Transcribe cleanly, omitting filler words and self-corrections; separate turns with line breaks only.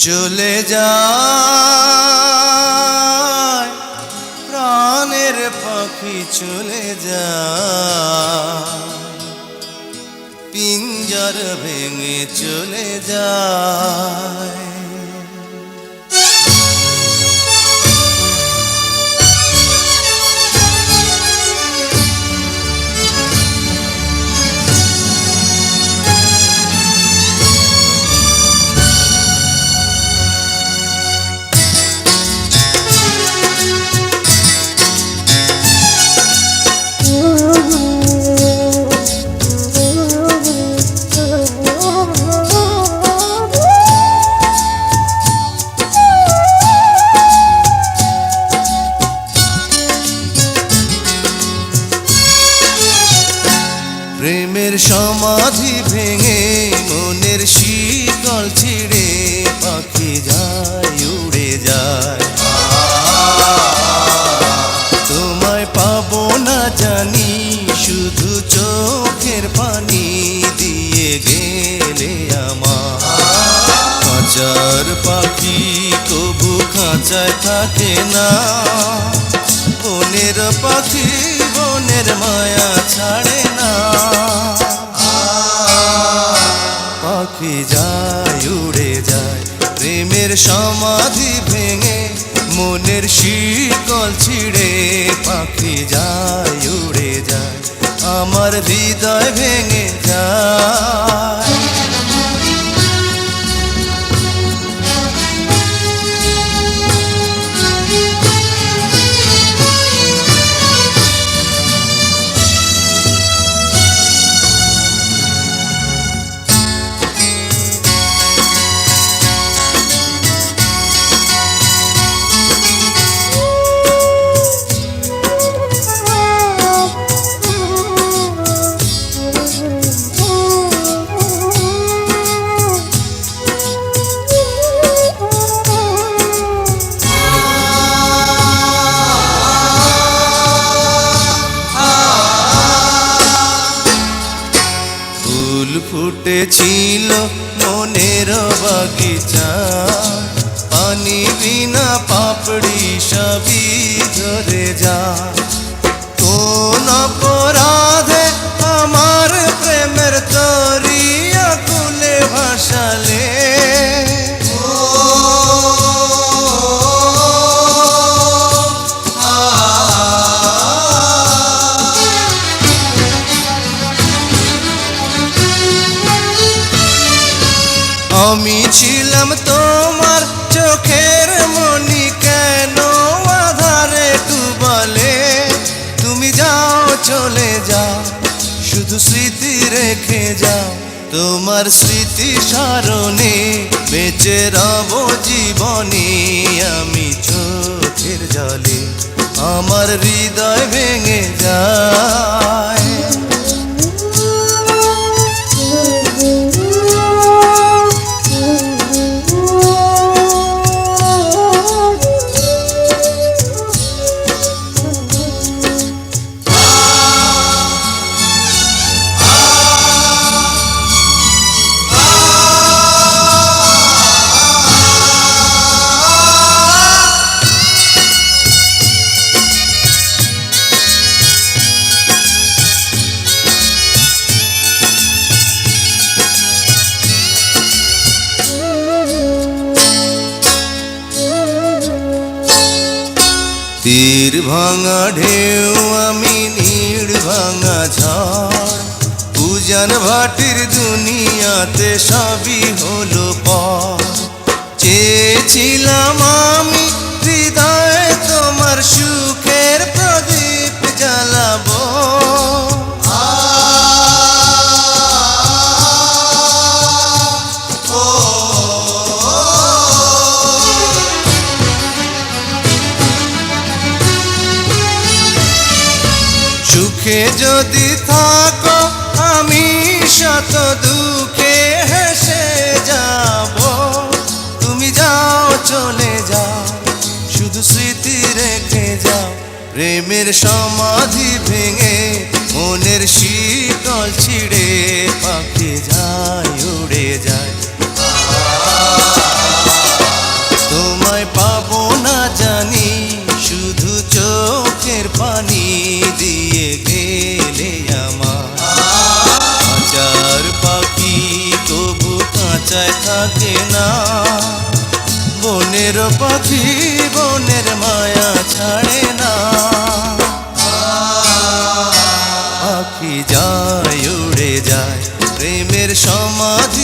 চলে যায় প্রাণের পাখি চলে যায়, পিঞ্জর ভেঙে চলে যায়। প্রেমের সমাধি ভেঙে মনের শিকল ছিঁড়ে পাখি যায় উড়ে যায়। তোমায় পাবো না জানি শুধু চোখের পানি দিয়ে গেলে আমার। খাঁচার পাখি কবু খাঁচায় থাকে না, বনের পাখি বনের মায়া ছাড়ে না। পাখি যায় উড়ে যায় প্রেমের সমাধি ভেঙে মনের শিকল ছিঁড়ে পাখি যায় উড়ে যায়, আমার হৃদয় ভেঙে যায়। ফুটেছিল মনের বাগিচা, পানি বিনা পাপড়ি সবই ধরে যায়। কোন অপরাধে আমার প্রেমের তরি আকুলে ভাসালে, আমি ছিলাম তোমার চোখের মনি, কেন আধারে ডুবালে? তুমি যাও চলে যাও শুধু স্মৃতি রেখে যাও, তোমার স্মৃতি স্মরণে বেঁচে রব জীবনে। আমি চোখের জলে আমার হৃদয় ভেঙে যায়। তীর ভাঙা ঢেউ আমি নীড় ভাঙা ঝড়, উজান ভাটির দুনিয়াতে সবই হলো পর। চেয়েছিলাম আমি হৃদয়ে তোমার সুখের প্রদীপ জ্বালাবো, সুখে যদি থাকো আমি শত দুঃখে হেসে যাব। তুমি যাও চলে যাও শুধু স্মৃতি রেখে যাও, প্রেমের সমাধি ভেঙে মনের শীতল ছিঁড়ে পাখি যায় উড়ে যায়। চোখের পানি দিয়ে গেলে আমার কাঁচার পাখি তবু কাঁচায় থাকে না বনের পাখি বনের মায়া ছাড়ে না পাখি যায় উড়ে যায় প্রেমের সমাধি